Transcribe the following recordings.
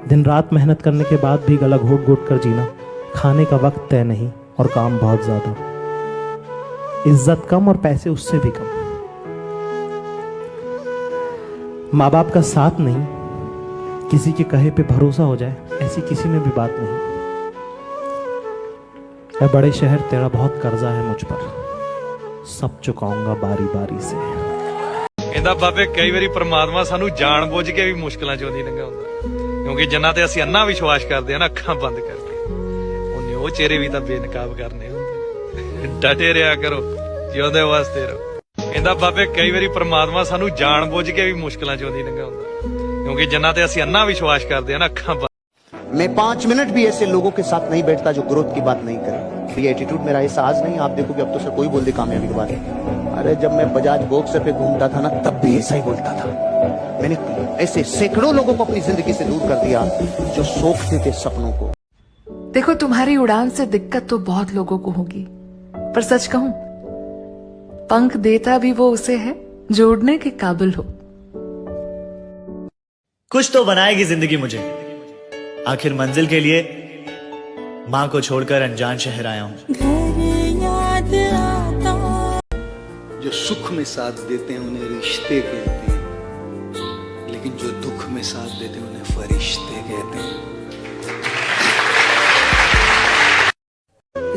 दिन रात मेहनत करने के बाद भी गला घोट घोट कर जीना, खाने का वक्त तय नहीं और काम बहुत ज्यादा, इज्जत कम और पैसे उससे भी कम, माँ बाप का साथ नहीं, किसी के कहे पे भरोसा हो जाए ऐसी किसी में भी बात नहीं। ऐ बड़े शहर तेरा बहुत कर्जा है मुझ पर, सब चुकाऊंगा बारी बारी से। ਕਹਿੰਦਾ ਬਾਬੇ ਕਈ ਵਾਰੀ ਪ੍ਰਮਾਤਮਾ ਸਾਨੂੰ ਜਾਣ ਬੁੱਝ ਕੇ ਵੀ ਮੁਸ਼ਕਲਾਂ ਚੋਂ ਦੀ ਲੰਘਾਉਂਦਾ, ਕਿਉਂਕਿ ਜਿੰਨਾ ਤੇ ਅਸੀਂ ਅੰਨਾ ਵਿਸ਼ਵਾਸ ਕਰਦੇ ਆ ਨਾ ਅੱਖਾਂ ਬੰਦ ਕਰਕੇ, ਉਹਨੇ ਉਹ ਚਿਹਰੇ ਵੀ ਤਾਂ ਬੇਨਕਾਬ ਕਰਨੇ ਹੁੰਦੇ। ਡਟੇ ਰਿਹਾ ਕਰੋ, ਜਿਉਂਦੇ ਵਾਸਤੇ ਰਹੋ। ਕਹਿੰਦਾ ਬਾਬੇ ਕਈ ਵਾਰੀ ਪ੍ਰਮਾਤਮਾ ਸਾਨੂੰ ਜਾਣ ਬੁੱਝ ਕੇ ਵੀ ਮੁਸ਼ਕਲਾਂ ਚੋਂ ਦੀ ਲੰਘਾਉਂਦਾ, ਕਿਉਂਕਿ ਜਿੰਨਾ ਤੇ ਅਸੀਂ ਅੰਨਾ ਵਿਸ਼ਵਾਸ ਕਰਦੇ ਆ ਨਾ ਅੱਖਾਂ। मैं 5 मिनट भी ऐसे लोगों के साथ नहीं बैठता जो ग्रोथ की बात नहीं करे। ये एटीट्यूड मेरा ऐसा आज नहीं, आप देखो कि अब तो सर कोई बोल दे कामयाबी के बारे में। अरे जब मैं बजाज बॉक्स पे घूमता था ना, तब भी ऐसा ही बोलता था। मैंने ऐसे सैकड़ों लोगों को अपनी जिंदगी से दूर कर दिया जो सोचते थे सपनों को। देखो तुम्हारी उड़ान से दिक्कत तो बहुत लोगों को होगी, पर सच कहूं, पंख देता भी वो उसे है जो उड़ने के काबिल हो। कुछ तो बनाएगी जिंदगी मुझे, आखिर मंजिल के लिए माँ को छोड़कर अनजान शहर आया हूँ। जो सुख में साथ देते हैं उन्हें रिश्ते कहते हैं, लेकिन जो दुख में साथ देते हैं उन्हें फरिश्ते कहते हैं।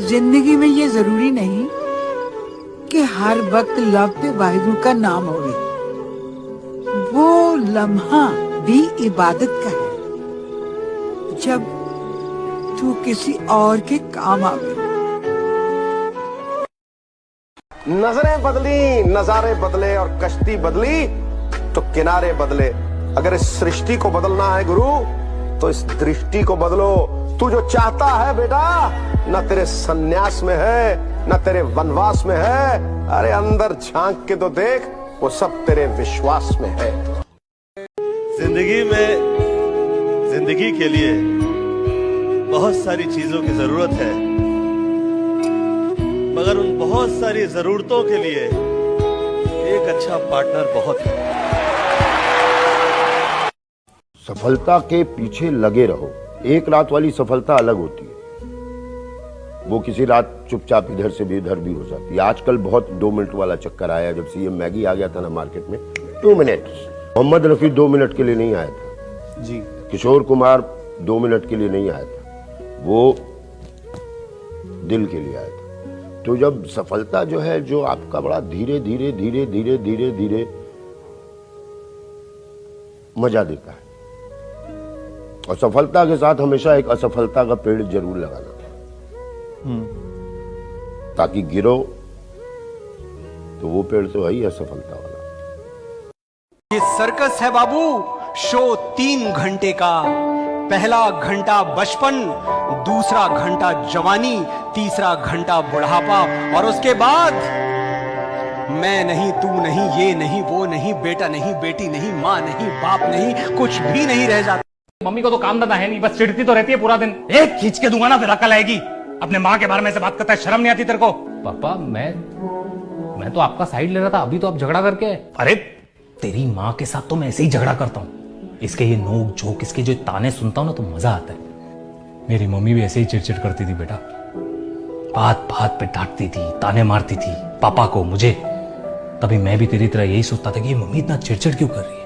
जिंदगी में ये जरूरी नहीं कि हर वक्त लव पे वाहिगुरु का नाम होवे, वो लम्हा भी इबादत का है जब तू किसी और के काम आवे। नजरें बदली, नजारे बदले और कश्ती बदली तो किनारे बदले। अगर इस सृष्टि को बदलना है गुरु तो इस दृष्टि को बदलो। तू जो चाहता है बेटा न तेरे सन्यास में है न तेरे वनवास में है, अरे अंदर झांक के तो देख, वो सब तेरे विश्वास में है। जिंदगी के लिए बहुत सारी चीजों की जरूरत है, मगर उन बहुत सारी जरूरतों के लिए एक अच्छा पार्टनर बहुत है। सफलता के पीछे लगे रहो। एक रात वाली सफलता अलग होती है, वो किसी रात चुपचाप इधर से भी इधर भी हो जाती है। आजकल बहुत 2 मिनट वाला चक्कर आया, जब सीएम मैगी आ गया था ना मार्केट में, 2 मिनट। मोहम्मद रफी 2 मिनट के लिए नहीं आया था जी, किशोर कुमार 2 मिनट के लिए नहीं आया था, वो दिल के लिए आया था। तो जब सफलता जो है, जो आपका बड़ा धीरे धीरे धीरे धीरे धीरे धीरे मजा देता है, और सफलता के साथ हमेशा एक असफलता का पेड़ जरूर लगाना, ताकि गिरो तो वो पेड़ तो है ही असफलता वाला। ये सर्कस है बाबू, शो 3 घंटे का। पहला घंटा बचपन, दूसरा घंटा जवानी, तीसरा घंटा बुढ़ापा, और उसके बाद मैं नहीं, तू नहीं, ये नहीं, वो नहीं, बेटा नहीं, बेटी नहीं, माँ नहीं, बाप नहीं, कुछ भी नहीं रह जाता। मम्मी को तो काम धंधा है नहीं, बस चिढ़ती तो रहती है पूरा दिन। एक खींच के दूंगा ना फिर अकल आएगी। अपने माँ के बारे में से बात करता है, शर्म नहीं आती तेरे को? पापा मैं तो आपका साइड ले रहा था, अभी तो आप झगड़ा करके। अरे तेरी माँ के साथ तो मैं ऐसे ही झगड़ा करता हूँ, इसके ये नोक झोंक, इसके जो ताने सुनता हूं ना तो मजा आता है। मेरी मम्मी भी ऐसे ही चिड़चिड़ करती थी बेटा, बात बात पे डांटती थी, ताने मारती थी पापा को, मुझे। तभी मैं भी तेरी तरह यही सोचता था कि ये मम्मी इतना चिड़चिड़ क्यों कर रही है।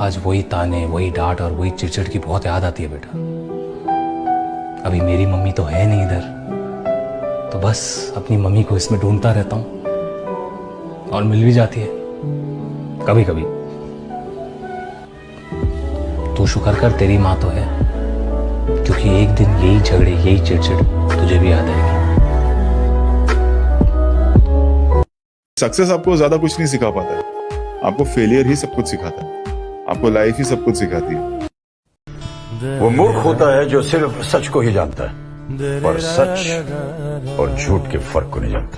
आज वही ताने, वही डांट और वही चिड़चिड़ की बहुत याद आती है बेटा। अभी मेरी मम्मी तो है नहीं इधर, तो बस अपनी मम्मी को इसमें ढूंढता रहता हूं, और मिल भी जाती है कभी कभी। तू शुक्र कर तेरी माँ तो है, क्योंकि एक दिन यही झगड़े, यही चिड़चिड़ तुझे भी याद आएगी। सक्सेस आपको ज्यादा कुछ नहीं सिखा पाता है, आपको फेलियर ही सब कुछ सिखाता है, आपको लाइफ ही सब कुछ सिखाती है। वो मूर्ख होता है जो सिर्फ सच को ही जानता है, और सच और झूठ के फर्क को नहीं जानता।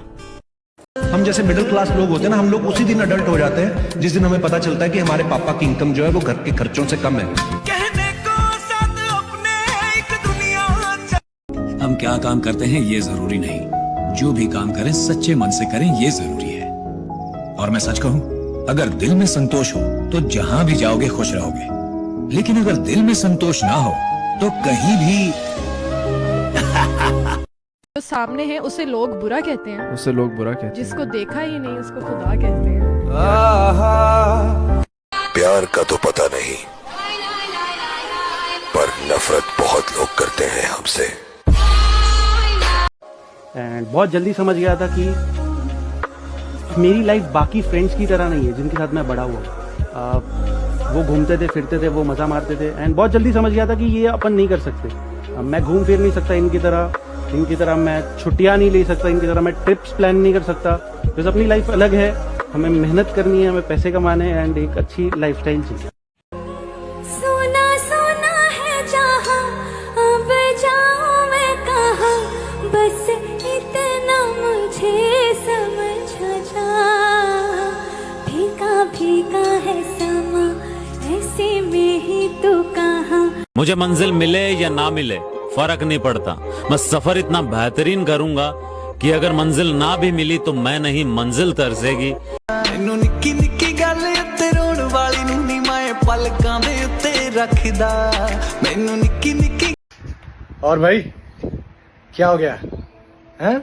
हम जैसे मिडिल क्लास लोग होते हैं ना, हम लोग उसी दिन अडल्ट हो जाते हैं जिस दिन हमें पता चलता है कि हमारे पापा की इनकम जो है वो घर के खर्चों से कम है। कहने को साथ अपने एक दुनिया। हम क्या काम करते हैं ये जरूरी नहीं, जो भी काम करें सच्चे मन से करें ये जरूरी है। और मैं सच कहूं, अगर दिल में संतोष हो तो जहां भी जाओगे खुश रहोगे। लेकिन अगर दिल में संतोष ना हो तो कहीं भी जो सामने है उसे लोग बुरा कहते हैं, उससे लोग बुरा कहते हैं। जिसको देखा ही नहीं उसको खुदा कहते हैं। प्यार का तो पता नहीं, पर नफरत बहुत लोग करते हैं हमसे। एंड बहुत जल्दी समझ गया था कि मेरी लाइफ बाकी फ्रेंड्स की तरह नहीं है जिनके साथ मैं बड़ा हुआ। वो घूमते थे, फिरते थे, वो मज़ा मारते थे, एंड बहुत जल्दी समझ गया था कि ये अपन नहीं कर सकते। मैं घूम फिर नहीं सकता इनकी तरह मैं छुट्टियां नहीं ले सकता इनकी तरह, मैं ट्रिप्स प्लान नहीं कर सकता। बिकॉज अपनी लाइफ अलग है, हमें मेहनत करनी है, हमें पैसे कमाने हैं एंड एक अच्छी लाइफस्टाइल चाहिए। सोना सोना है जहां, अब जाऊं मैं कहां, बस इतना मुझे समझ जा। फीका फीका है समा, ऐसे में ही तो कहां। मुझे मंजिल मिले या ना मिले फर्क नहीं पड़ता, मैं सफर इतना बेहतरीन करूंगा कि अगर मंजिल ना भी मिली तो मैं नहीं, मंजिल तरसेगी। निक्की निक्की गल उत्ते रोण वाली नूं नी मैं पलकां दे उत्ते रखदा, मैनू निक्की निक्की। और भाई क्या हो गया हैं?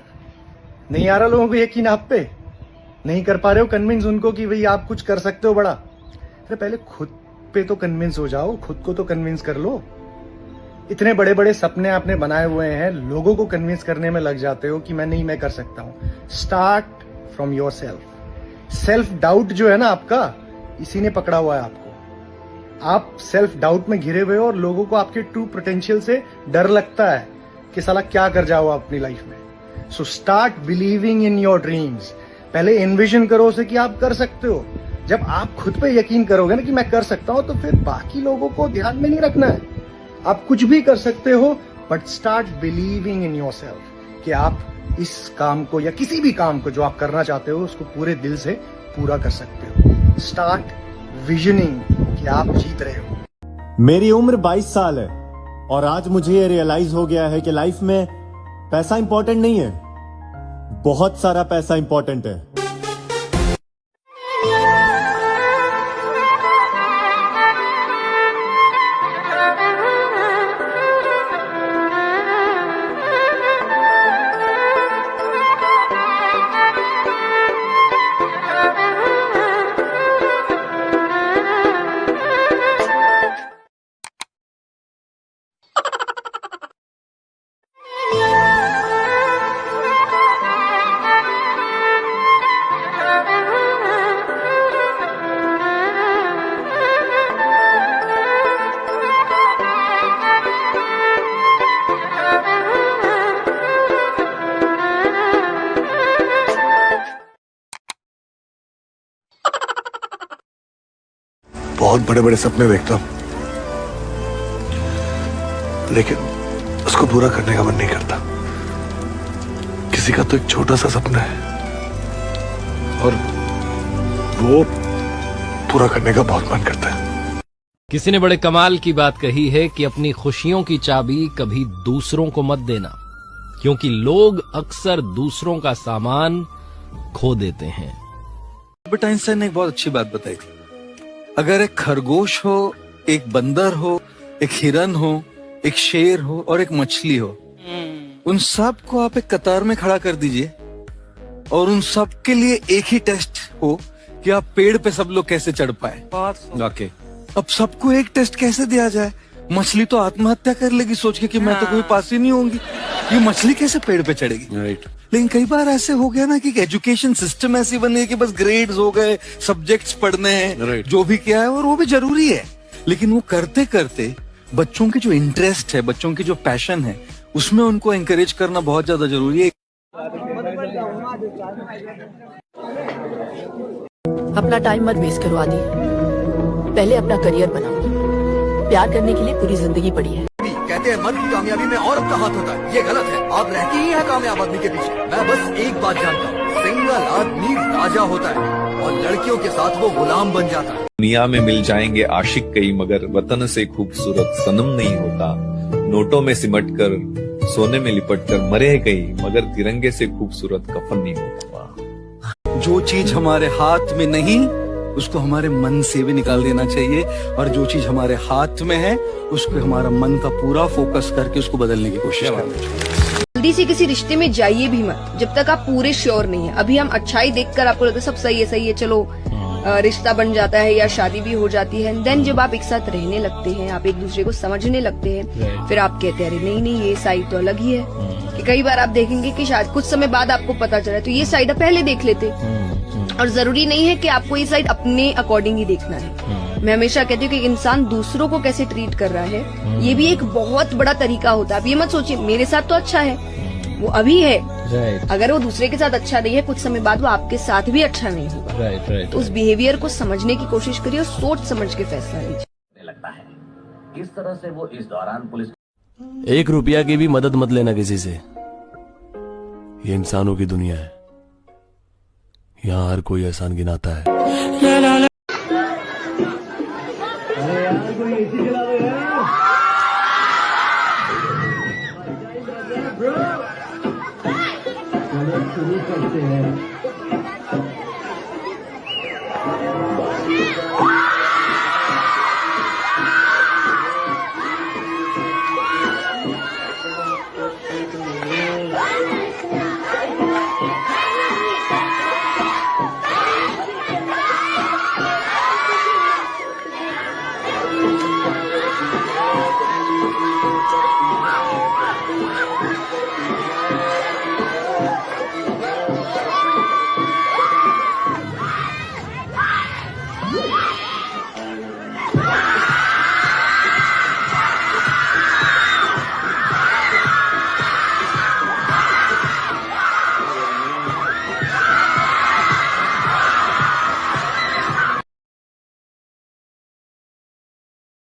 नहीं आ रहा लोगों को यकीन आप पे? नहीं कर पा रहे हो कन्विंस उनको कि भाई आप कुछ कर सकते हो बड़ा? अरे पहले खुद पे तो कन्विंस हो जाओ, खुद को तो कन्विंस कर लो। इतने बड़े बड़े सपने आपने बनाए हुए हैं, लोगों को कन्विंस करने में लग जाते हो कि मैं कर सकता हूं। Start from your self doubt जो है ना आपका, इसी ने पकड़ा हुआ है आपको। आप सेल्फ डाउट में घिरे हुए हो और लोगों को आपके ट्रू पोटेंशियल से डर लगता है कि साला क्या कर जाओ अपनी लाइफ में। So start believing in your dreams. पहले एनविजन करो उसे कि आप कर सकते हो। जब आप खुद पे यकीन करोगे ना कि मैं कर सकता हूं, तो फिर बाकी लोगों को ध्यान में नहीं रखना है। आप कुछ भी कर सकते हो, but start believing in yourself कि आप इस काम को या किसी भी काम को जो आप करना चाहते हो उसको पूरे दिल से पूरा कर सकते हो। स्टार्ट विजनिंग कि आप जीत रहे हो। मेरी उम्र 22 साल है और आज मुझे ये रियलाइज हो गया है कि लाइफ में पैसा इंपॉर्टेंट नहीं है, बहुत सारा पैसा इंपॉर्टेंट है। बहुत बड़े बड़े सपने देखता हूं, लेकिन उसको पूरा करने का मन नहीं करता। किसी का तो एक छोटा सा सपना है और वो पूरा करने का बहुत मन करता है। किसी ने बड़े कमाल की बात कही है कि अपनी खुशियों की चाबी कभी दूसरों को मत देना, क्योंकि लोग अक्सर दूसरों का सामान खो देते हैं। अल्बर्ट आइंस्टाइन ने एक बहुत अच्छी बात बताई थी, अगर एक खरगोश हो, एक बंदर हो, एक हिरन हो, एक शेर हो और एक मछली हो, उन सब को आप एक कतार में खड़ा कर दीजिए और उन सब के लिए एक ही टेस्ट हो कि आप पेड़ पे सब लोग कैसे चढ़ पाए। अब सबको एक टेस्ट कैसे दिया जाए? मछली तो आत्महत्या कर लेगी सोच के कि मैं तो कोई पास ही नहीं होंगी, ये मछली कैसे पेड़ पे चढ़ेगी? लेकिन कई बार ऐसे हो गया ना कि एजुकेशन सिस्टम ऐसी बनी है कि बस ग्रेड्स हो गए, सब्जेक्ट्स पढ़ने हैं, जो भी किया है और वो भी जरूरी है, लेकिन वो करते करते बच्चों की जो इंटरेस्ट है, बच्चों की जो पैशन है, उसमें उनको एनकरेज करना बहुत ज्यादा जरूरी है। अपना टाइम मत वेस्ट करो आदि, पहले अपना करियर बनाओ। प्यार करने के लिए पूरी जिंदगी पड़ी है। कहते हैं मर्द की कामयाबी में औरत का हाथ होता है, ये गलत है। आप रहती ही है कामयाब आदमी के पीछे। मैं बस एक बात जानता हूँ, सिंगल आदमी राजा होता है और लड़कियों के साथ वो गुलाम बन जाता है। दुनिया में मिल जाएंगे आशिक कई, मगर वतन से खूबसूरत सनम नहीं होता। नोटों में सिमट कर, सोने में लिपट कर मरे कई, मगर तिरंगे से खूबसूरत कफन नहीं होता। जो चीज हमारे हाथ में नहीं उसको हमारे मन से भी निकाल देना चाहिए, और जो चीज हमारे हाथ में है उसको हमारा मन का पूरा फोकस करके उसको बदलने की कोशिश करनी चाहिए। जल्दी से किसी रिश्ते में जाइए भी मत जब तक आप पूरे श्योर नहीं है। अभी हम अच्छाई देखकर आपको लगता है सब सही है चलो रिश्ता बन जाता है या शादी भी हो जाती है। देन जब आप एक साथ रहने लगते हैं, आप एक दूसरे को समझने लगते हैं, फिर आप कहते हैं अरे नहीं ये साइड तो अलग ही है। कि कई बार आप देखेंगे कि शायद कुछ समय बाद आपको पता चला तो ये साइड आप पहले देख लेते। और जरूरी नहीं है कि आपको ये साइड अपने अकॉर्डिंग ही देखना है। मैं हमेशा कहती हूँ कि इंसान दूसरों को कैसे ट्रीट कर रहा है ये भी एक बहुत बड़ा तरीका होता है। आप ये मत सोचिए मेरे साथ तो अच्छा है, वो अभी है, अगर वो दूसरे के साथ अच्छा नहीं है कुछ समय बाद वो आपके साथ भी अच्छा नहीं होगा। तो उस बिहेवियर को समझने की कोशिश करिए और सोच समझ के फैसला लीजिए। लगता है किस तरह से वो इस दौरान पुलिस 1 रुपया की भी मदद मत लेना किसी से। ये इंसानों की दुनिया है, यहाँ हर कोई एहसान गिनाता है। शुरू करते हैं।